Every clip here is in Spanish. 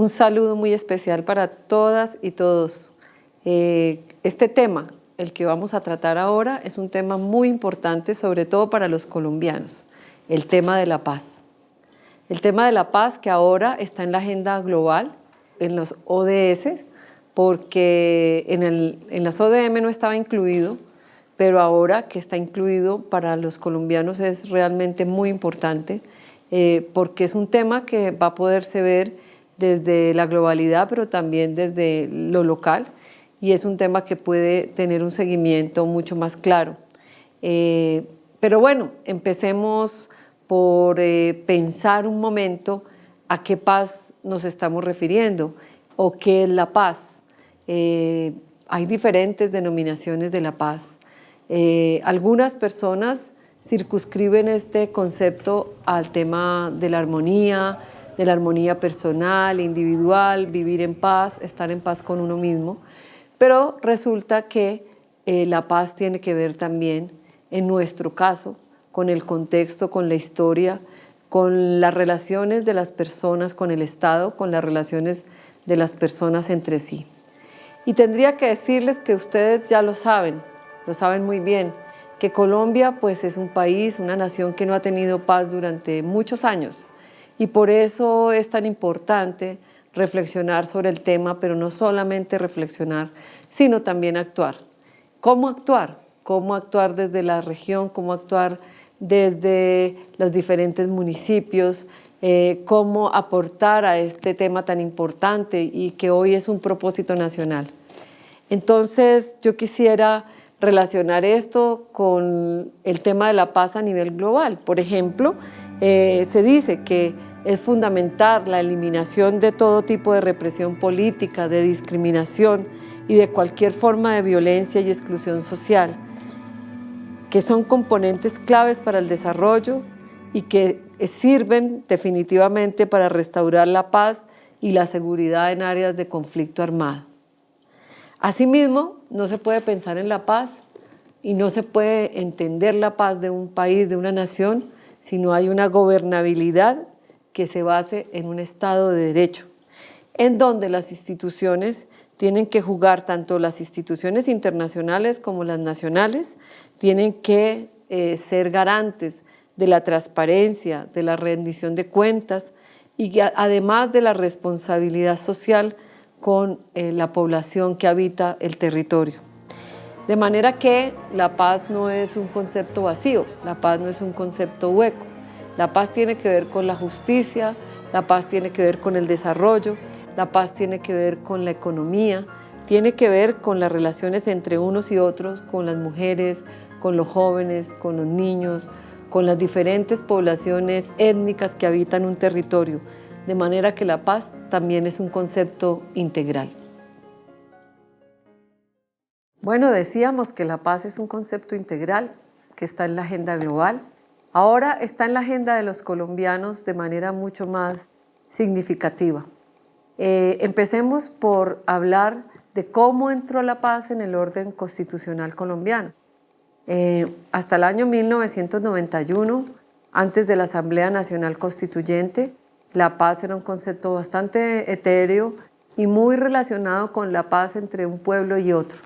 Un saludo muy especial para todas y todos. Este tema, el que vamos a tratar ahora, es un tema muy importante, sobre todo para los colombianos, el tema de la paz. El tema de la paz que ahora está en la agenda global, en los ODS, porque en las ODM no estaba incluido, pero ahora que está incluido para los colombianos es realmente muy importante, porque es un tema que va a poderse ver desde la globalidad, pero también desde lo local, y es un tema que puede tener un seguimiento mucho más claro. Pero bueno, empecemos por pensar un momento a qué paz nos estamos refiriendo o qué es la paz. Hay diferentes denominaciones de la paz. Algunas personas circunscriben este concepto al tema de la armonía personal, individual, vivir en paz, estar en paz con uno mismo, pero resulta que la paz tiene que ver también, en nuestro caso, con el contexto, con la historia, con las relaciones de las personas con el Estado, con las relaciones de las personas entre sí. Y tendría que decirles que ustedes ya lo saben muy bien, que Colombia pues es un país, una nación que no ha tenido paz durante muchos años, y por eso es tan importante reflexionar sobre el tema, pero no solamente reflexionar, sino también actuar. ¿Cómo actuar? ¿Cómo actuar desde la región? ¿Cómo actuar desde los diferentes municipios? ¿Cómo aportar a este tema tan importante y que hoy es un propósito nacional? Entonces, yo quisiera relacionar esto con el tema de la paz a nivel global. Por ejemplo, se dice que es fundamental la eliminación de todo tipo de represión política, de discriminación y de cualquier forma de violencia y exclusión social, que son componentes claves para el desarrollo y que sirven definitivamente para restaurar la paz y la seguridad en áreas de conflicto armado. Asimismo, no se puede pensar en la paz y no se puede entender la paz de un país, de una nación, si no hay una gobernabilidad que se base en un Estado de Derecho, en donde las instituciones tienen que jugar, tanto las instituciones internacionales como las nacionales, tienen que ser garantes de la transparencia, de la rendición de cuentas y además de la responsabilidad social con la población que habita el territorio. De manera que la paz no es un concepto vacío, la paz no es un concepto hueco. La paz tiene que ver con la justicia, la paz tiene que ver con el desarrollo, la paz tiene que ver con la economía, tiene que ver con las relaciones entre unos y otros, con las mujeres, con los jóvenes, con los niños, con las diferentes poblaciones étnicas que habitan un territorio. De manera que la paz también es un concepto integral. Bueno, decíamos que la paz es un concepto integral que está en la agenda global. Ahora está en la agenda de los colombianos de manera mucho más significativa. Empecemos por hablar de cómo entró la paz en el orden constitucional colombiano. Hasta el año 1991, antes de la Asamblea Nacional Constituyente, la paz era un concepto bastante etéreo y muy relacionado con la paz entre un pueblo y otro.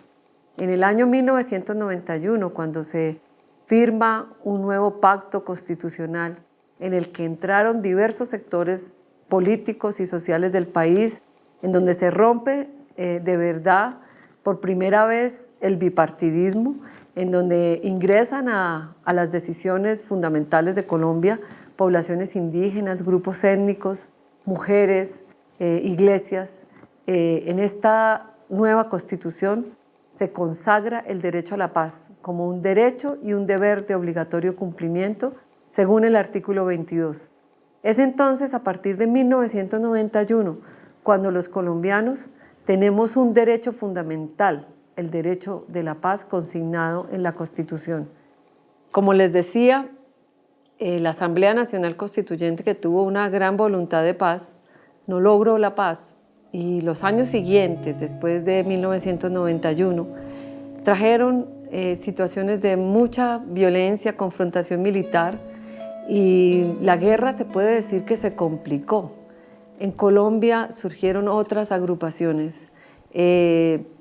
En el año 1991, cuando se firma un nuevo pacto constitucional en el que entraron diversos sectores políticos y sociales del país, en donde se rompe de verdad por primera vez el bipartidismo, en donde ingresan a las decisiones fundamentales de Colombia poblaciones indígenas, grupos étnicos, mujeres, iglesias. En esta nueva constitución se consagra el derecho a la paz como un derecho y un deber de obligatorio cumplimiento según el artículo 22. Es entonces a partir de 1991 cuando los colombianos tenemos un derecho fundamental, el derecho de la paz consignado en la Constitución. Como les decía, la Asamblea Nacional Constituyente, que tuvo una gran voluntad de paz, no logró la paz, y los años siguientes, después de 1991, trajeron situaciones de mucha violencia, confrontación militar, y la guerra se puede decir que se complicó. En Colombia surgieron otras agrupaciones.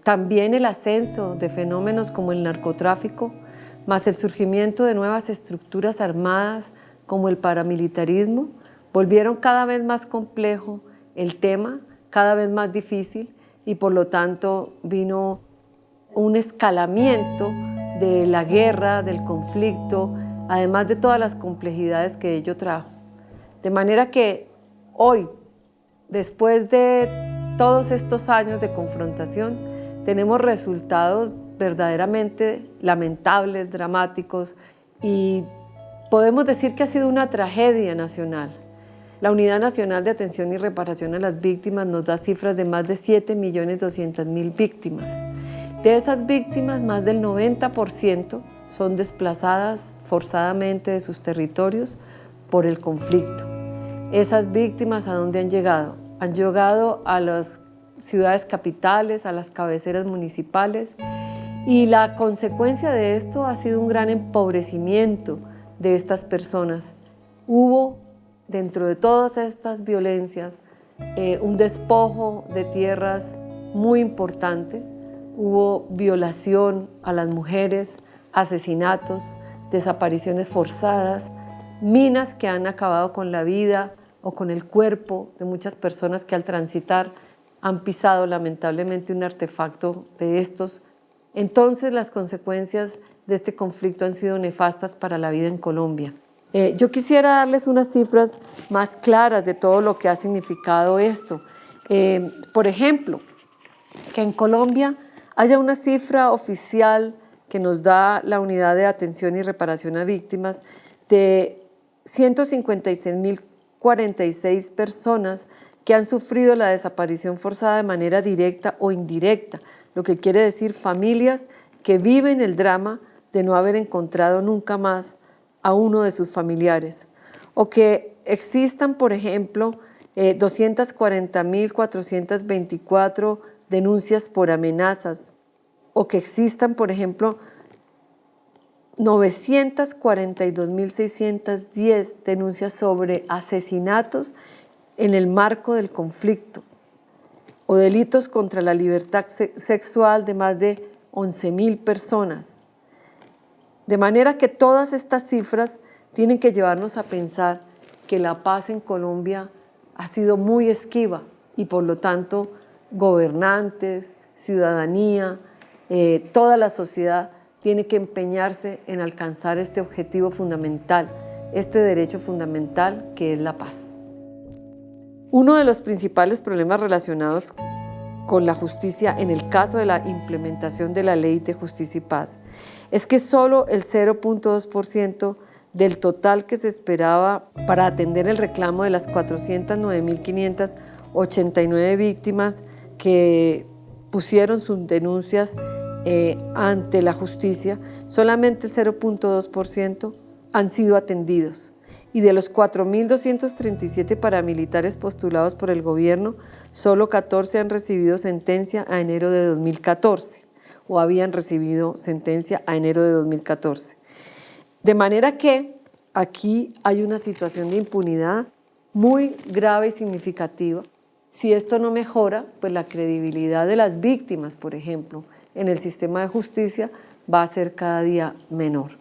También el ascenso de fenómenos como el narcotráfico, más el surgimiento de nuevas estructuras armadas como el paramilitarismo, volvieron cada vez más complejo el tema, cada vez más difícil, y por lo tanto vino un escalamiento de la guerra, del conflicto, además de todas las complejidades que ello trajo. De manera que hoy, después de todos estos años de confrontación, tenemos resultados verdaderamente lamentables, dramáticos, y podemos decir que ha sido una tragedia nacional. La Unidad Nacional de Atención y Reparación a las Víctimas nos da cifras de más de 7.200.000 víctimas. De esas víctimas, más del 90% son desplazadas forzadamente de sus territorios por el conflicto. Esas víctimas, ¿a dónde han llegado? Han llegado a las ciudades capitales, a las cabeceras municipales, y la consecuencia de esto ha sido un gran empobrecimiento de estas personas. Hubo, dentro de todas estas violencias, un despojo de tierras muy importante. Hubo violación a las mujeres, asesinatos, desapariciones forzadas, minas que han acabado con la vida o con el cuerpo de muchas personas que al transitar han pisado lamentablemente un artefacto de estos. Entonces las consecuencias de este conflicto han sido nefastas para la vida en Colombia. Yo quisiera darles unas cifras más claras de todo lo que ha significado esto. Por ejemplo, que en Colombia haya una cifra oficial que nos da la Unidad de Atención y Reparación a Víctimas de 156.046 personas que han sufrido la desaparición forzada de manera directa o indirecta, lo que quiere decir familias que viven el drama de no haber encontrado nunca más a uno de sus familiares, o que existan, por ejemplo, 240.424 denuncias por amenazas, o que existan, por ejemplo, 942.610 denuncias sobre asesinatos en el marco del conflicto, o delitos contra la libertad sexual de más de 11.000 personas. De manera que todas estas cifras tienen que llevarnos a pensar que la paz en Colombia ha sido muy esquiva y por lo tanto gobernantes, ciudadanía, toda la sociedad tiene que empeñarse en alcanzar este objetivo fundamental, este derecho fundamental que es la paz. Uno de los principales problemas relacionados con la justicia en el caso de la implementación de la Ley de Justicia y Paz es que solo el 0.2% del total que se esperaba para atender el reclamo de las 409.589 víctimas que pusieron sus denuncias ante la justicia, solamente el 0.2% han sido atendidos. Y de los 4.237 paramilitares postulados por el gobierno, solo 14 han recibido sentencia a enero de 2014 o habían recibido sentencia a enero de 2014. De manera que aquí hay una situación de impunidad muy grave y significativa. Si esto no mejora, pues la credibilidad de las víctimas, por ejemplo, en el sistema de justicia va a ser cada día menor.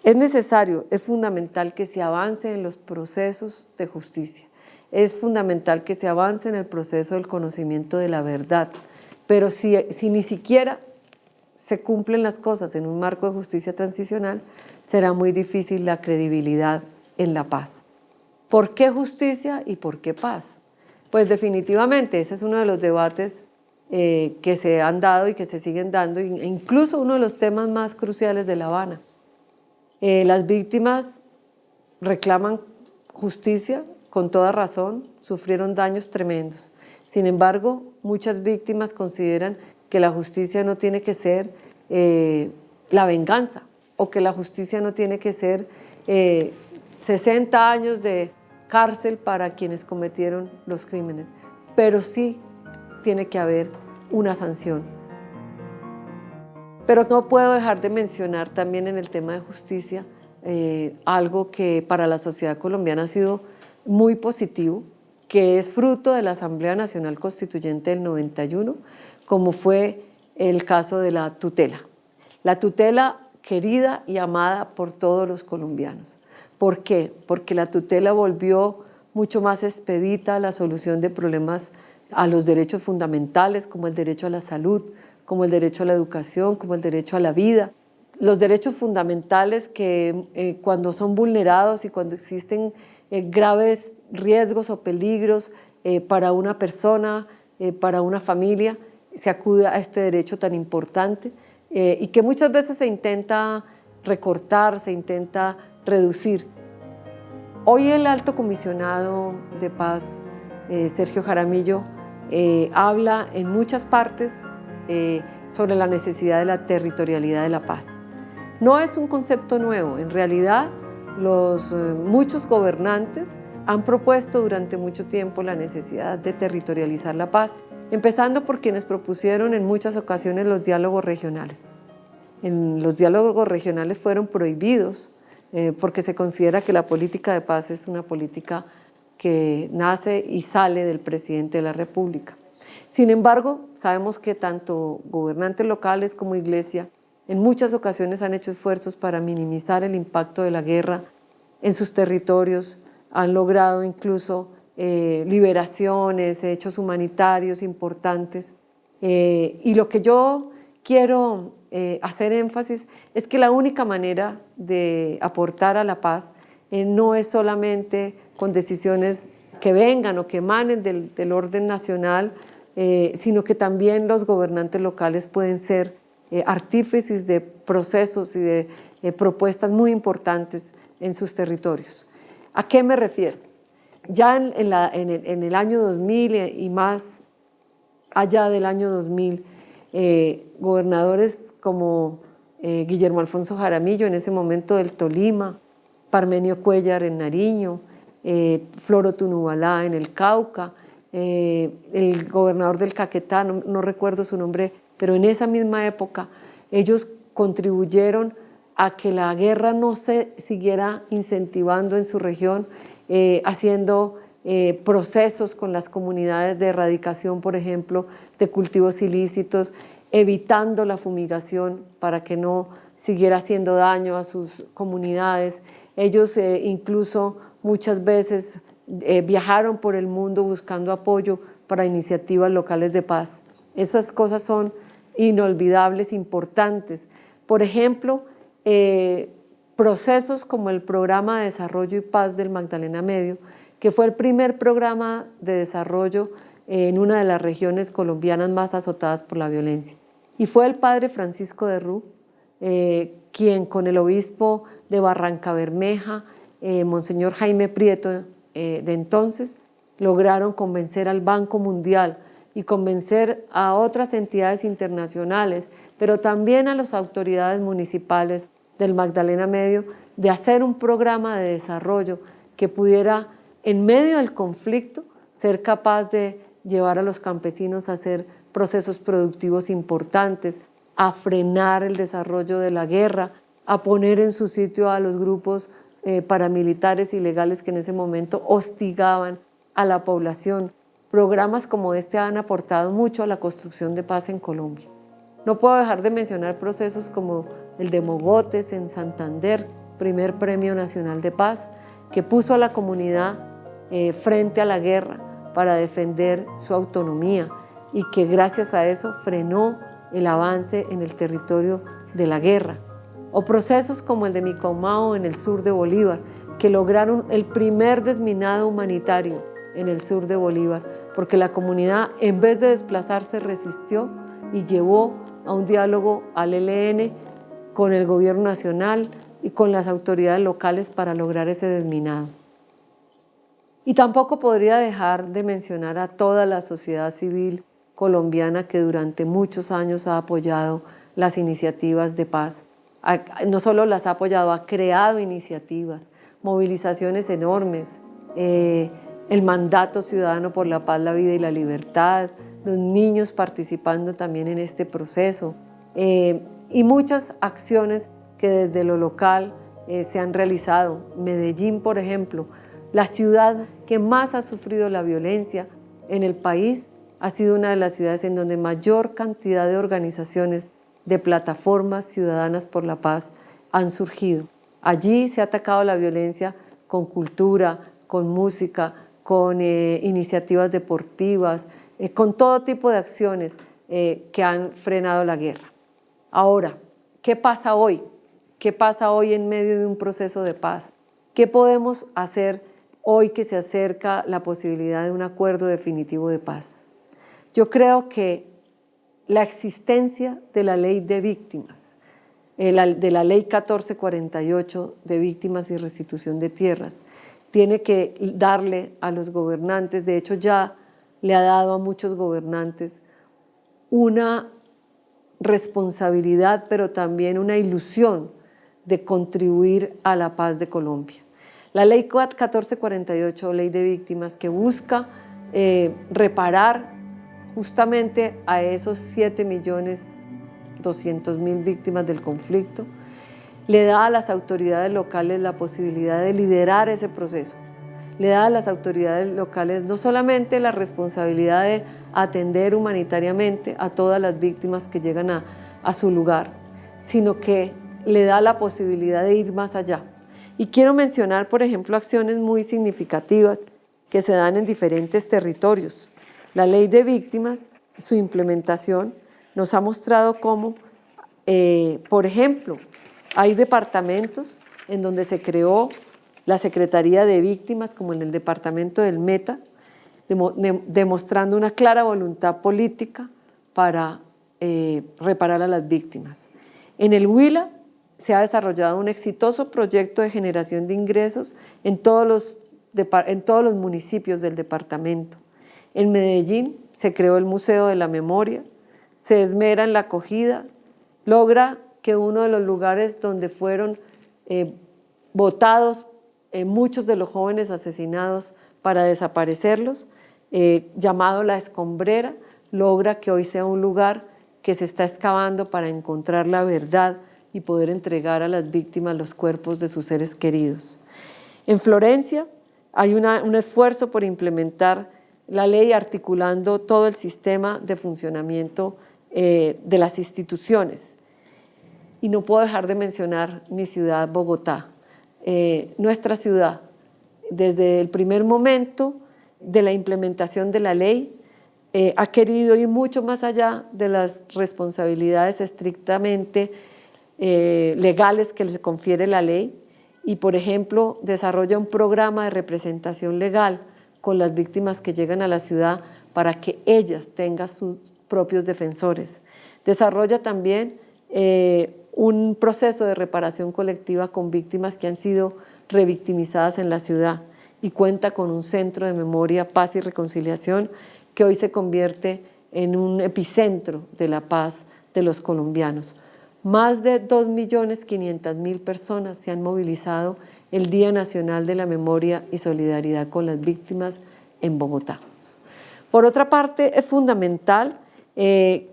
Es necesario, es fundamental que se avance en los procesos de justicia. Es fundamental que se avance en el proceso del conocimiento de la verdad. Pero si ni siquiera se cumplen las cosas en un marco de justicia transicional, será muy difícil la credibilidad en la paz. ¿Por qué justicia y por qué paz? Pues definitivamente ese es uno de los debates que se han dado y que se siguen dando, e incluso uno de los temas más cruciales de La Habana. Las víctimas reclaman justicia con toda razón, sufrieron daños tremendos. Sin embargo, muchas víctimas consideran que la justicia no tiene que ser la venganza, o que la justicia no tiene que ser 60 años de cárcel para quienes cometieron los crímenes, pero sí tiene que haber una sanción. Pero no puedo dejar de mencionar también en el tema de justicia algo que para la sociedad colombiana ha sido muy positivo, que es fruto de la Asamblea Nacional Constituyente del 91, como fue el caso de la tutela. La tutela querida y amada por todos los colombianos. ¿Por qué? Porque la tutela volvió mucho más expedita la solución de problemas a los derechos fundamentales, como el derecho a la salud, como el derecho a la educación, como el derecho a la vida. Los derechos fundamentales que cuando son vulnerados y cuando existen graves riesgos o peligros para una persona, para una familia, se acude a este derecho tan importante y que muchas veces se intenta recortar, se intenta reducir. Hoy el Alto Comisionado de Paz, Sergio Jaramillo, habla en muchas partes sobre la necesidad de la territorialidad de la paz. No es un concepto nuevo, en realidad muchos gobernantes han propuesto durante mucho tiempo la necesidad de territorializar la paz, empezando por quienes propusieron en muchas ocasiones los diálogos regionales. Los diálogos regionales fueron prohibidos porque se considera que la política de paz es una política que nace y sale del presidente de la República. Sin embargo, sabemos que tanto gobernantes locales como Iglesia en muchas ocasiones han hecho esfuerzos para minimizar el impacto de la guerra en sus territorios, han logrado incluso liberaciones, hechos humanitarios importantes. Y lo que yo quiero hacer énfasis es que la única manera de aportar a la paz no es solamente con decisiones que vengan o que emanen del orden nacional, sino que también los gobernantes locales pueden ser artífices de procesos y de propuestas muy importantes en sus territorios. ¿A qué me refiero? Ya en el año 2000 y más allá del año 2000, gobernadores como Guillermo Alfonso Jaramillo, en ese momento del Tolima, Parmenio Cuéllar en Nariño, Floro Tunubalá en el Cauca, el gobernador del Caquetá, no recuerdo su nombre, pero en esa misma época ellos contribuyeron a que la guerra no se siguiera incentivando en su región, haciendo procesos con las comunidades de erradicación, por ejemplo, de cultivos ilícitos, evitando la fumigación para que no siguiera haciendo daño a sus comunidades. Ellos incluso muchas veces viajaron por el mundo buscando apoyo para iniciativas locales de paz. Esas cosas son inolvidables, importantes. Por ejemplo, procesos como el Programa de Desarrollo y Paz del Magdalena Medio, que fue el primer programa de desarrollo en una de las regiones colombianas más azotadas por la violencia. Y fue el padre Francisco de Rú quien con el obispo de Barrancabermeja, Monseñor Jaime Prieto, de entonces, lograron convencer al Banco Mundial y convencer a otras entidades internacionales, pero también a las autoridades municipales del Magdalena Medio, de hacer un programa de desarrollo que pudiera, en medio del conflicto, ser capaz de llevar a los campesinos a hacer procesos productivos importantes, a frenar el desarrollo de la guerra, a poner en su sitio a los grupos paramilitares ilegales que en ese momento hostigaban a la población. Programas como este han aportado mucho a la construcción de paz en Colombia. No puedo dejar de mencionar procesos como el de Mogotes en Santander, primer Premio Nacional de Paz, que puso a la comunidad frente a la guerra para defender su autonomía y que gracias a eso frenó el avance en el territorio de la guerra. O procesos como el de Micomao en el sur de Bolívar, que lograron el primer desminado humanitario en el sur de Bolívar, porque la comunidad, en vez de desplazarse, resistió y llevó a un diálogo al ELN con el gobierno nacional y con las autoridades locales para lograr ese desminado. Y tampoco podría dejar de mencionar a toda la sociedad civil colombiana que durante muchos años ha apoyado las iniciativas de paz. No solo las ha apoyado, ha creado iniciativas, movilizaciones enormes, el mandato ciudadano por la paz, la vida y la libertad, los niños participando también en este proceso y muchas acciones que desde lo local se han realizado. Medellín, por ejemplo, La ciudad que más ha sufrido la violencia en el país ha sido una de las ciudades en donde mayor cantidad de organizaciones, de plataformas ciudadanas por la paz han surgido. Allí se ha atacado la violencia con cultura, con música, con iniciativas deportivas, con todo tipo de acciones que han frenado la guerra. Ahora, ¿qué pasa hoy? ¿Qué pasa hoy en medio de un proceso de paz? ¿Qué podemos hacer hoy que se acerca la posibilidad de un acuerdo definitivo de paz? Yo creo que la existencia de la ley de víctimas, de la ley 1448 de víctimas y restitución de tierras, tiene que darle a los gobernantes, de hecho ya le ha dado a muchos gobernantes una responsabilidad, pero también una ilusión de contribuir a la paz de Colombia. La ley 1448, ley de víctimas, que busca reparar justamente a esos 7.200.000 víctimas del conflicto, le da a las autoridades locales la posibilidad de liderar ese proceso. Le da a las autoridades locales no solamente la responsabilidad de atender humanitariamente a todas las víctimas que llegan a su lugar, sino que le da la posibilidad de ir más allá. Y quiero mencionar, por ejemplo, acciones muy significativas que se dan en diferentes territorios. La ley de víctimas, su implementación, nos ha mostrado cómo, por ejemplo, hay departamentos en donde se creó la Secretaría de Víctimas, como en el departamento del Meta, demostrando una clara voluntad política para reparar a las víctimas. En el Huila se ha desarrollado un exitoso proyecto de generación de ingresos en todos los municipios del departamento. En Medellín se creó el Museo de la Memoria, se esmera en la acogida, logra que uno de los lugares donde fueron votados muchos de los jóvenes asesinados para desaparecerlos, llamado La Escombrera, logra que hoy sea un lugar que se está excavando para encontrar la verdad y poder entregar a las víctimas los cuerpos de sus seres queridos. En Florencia hay un esfuerzo por implementar la ley articulando todo el sistema de funcionamiento de las instituciones. Y no puedo dejar de mencionar mi ciudad, Bogotá. Nuestra ciudad, desde el primer momento de la implementación de la ley, ha querido ir mucho más allá de las responsabilidades estrictamente legales que les confiere la ley y, por ejemplo, desarrolla un programa de representación legal con las víctimas que llegan a la ciudad para que ellas tengan sus propios defensores. Desarrolla también un proceso de reparación colectiva con víctimas que han sido revictimizadas en la ciudad y cuenta con un centro de memoria, paz y reconciliación que hoy se convierte en un epicentro de la paz de los colombianos. Más de 2.500.000 personas se han movilizado el Día Nacional de la Memoria y Solidaridad con las Víctimas en Bogotá. Por otra parte, es fundamental que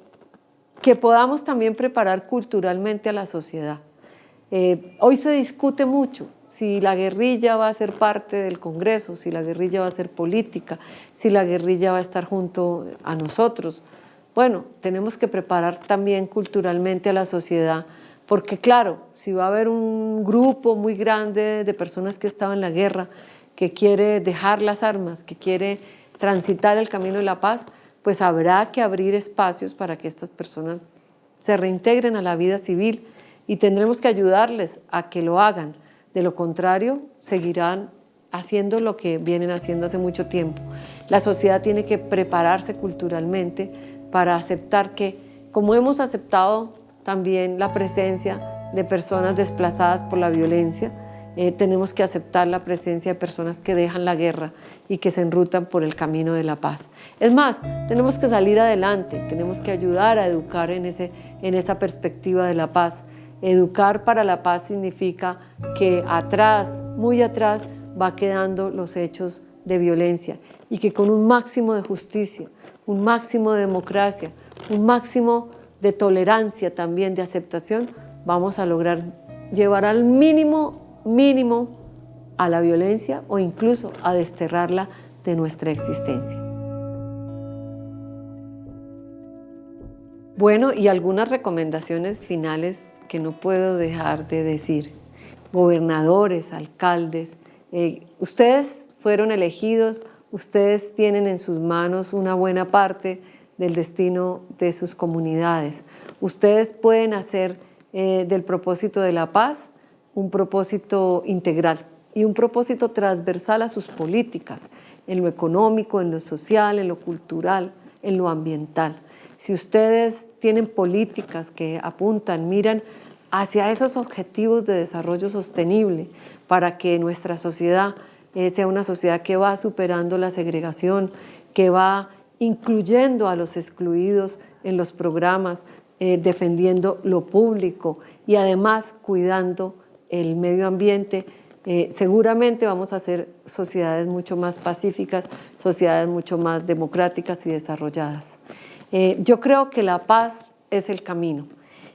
podamos también preparar culturalmente a la sociedad. Hoy se discute mucho si la guerrilla va a ser parte del Congreso, si la guerrilla va a ser política, si la guerrilla va a estar junto a nosotros. Bueno, tenemos que preparar también culturalmente a la sociedad, porque claro, si va a haber un grupo muy grande de personas que estaban en la guerra, que quiere dejar las armas, que quiere transitar el camino de la paz, pues habrá que abrir espacios para que estas personas se reintegren a la vida civil y tendremos que ayudarles a que lo hagan. De lo contrario, seguirán haciendo lo que vienen haciendo hace mucho tiempo. La sociedad tiene que prepararse culturalmente para aceptar que, como hemos aceptado también la presencia de personas desplazadas por la violencia, tenemos que aceptar la presencia de personas que dejan la guerra y que se enrutan por el camino de la paz. Es más, tenemos que salir adelante, tenemos que ayudar a educar en esa perspectiva de la paz. Educar para la paz significa que atrás, muy atrás, va quedando los hechos de violencia y que con un máximo de justicia, un máximo de democracia, un máximo de tolerancia también, de aceptación, vamos a lograr llevar al mínimo a la violencia o incluso a desterrarla de nuestra existencia. Bueno, y algunas recomendaciones finales que no puedo dejar de decir. Gobernadores, alcaldes, ustedes fueron elegidos, ustedes tienen en sus manos una buena parte del destino de sus comunidades. Ustedes pueden hacer del propósito de la paz un propósito integral y un propósito transversal a sus políticas, en lo económico, en lo social, en lo cultural, en lo ambiental. Si ustedes tienen políticas que apuntan, miran hacia esos objetivos de desarrollo sostenible para que nuestra sociedad sea una sociedad que va superando la segregación, que va incluyendo a los excluidos en los programas, defendiendo lo público y además cuidando el medio ambiente, seguramente vamos a hacer sociedades mucho más pacíficas, sociedades mucho más democráticas y desarrolladas. Yo creo que la paz es el camino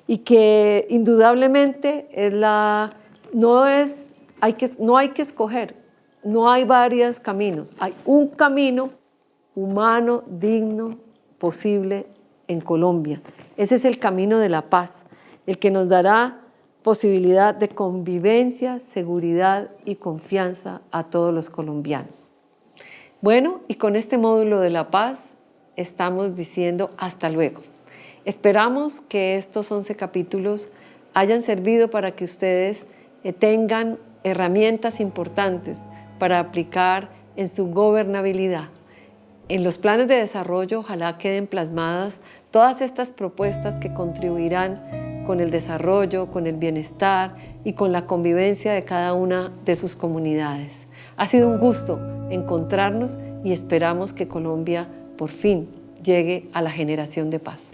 y que indudablemente no hay que escoger, no hay varios caminos, hay un camino humano, digno, posible en Colombia. Ese es el camino de la paz, el que nos dará posibilidad de convivencia, seguridad y confianza a todos los colombianos. Bueno, y con este módulo de la paz estamos diciendo hasta luego. Esperamos que estos 11 capítulos hayan servido para que ustedes tengan herramientas importantes para aplicar en su gobernabilidad. En los planes de desarrollo ojalá queden plasmadas todas estas propuestas que contribuirán con el desarrollo, con el bienestar y con la convivencia de cada una de sus comunidades. Ha sido un gusto encontrarnos y esperamos que Colombia por fin llegue a la generación de paz.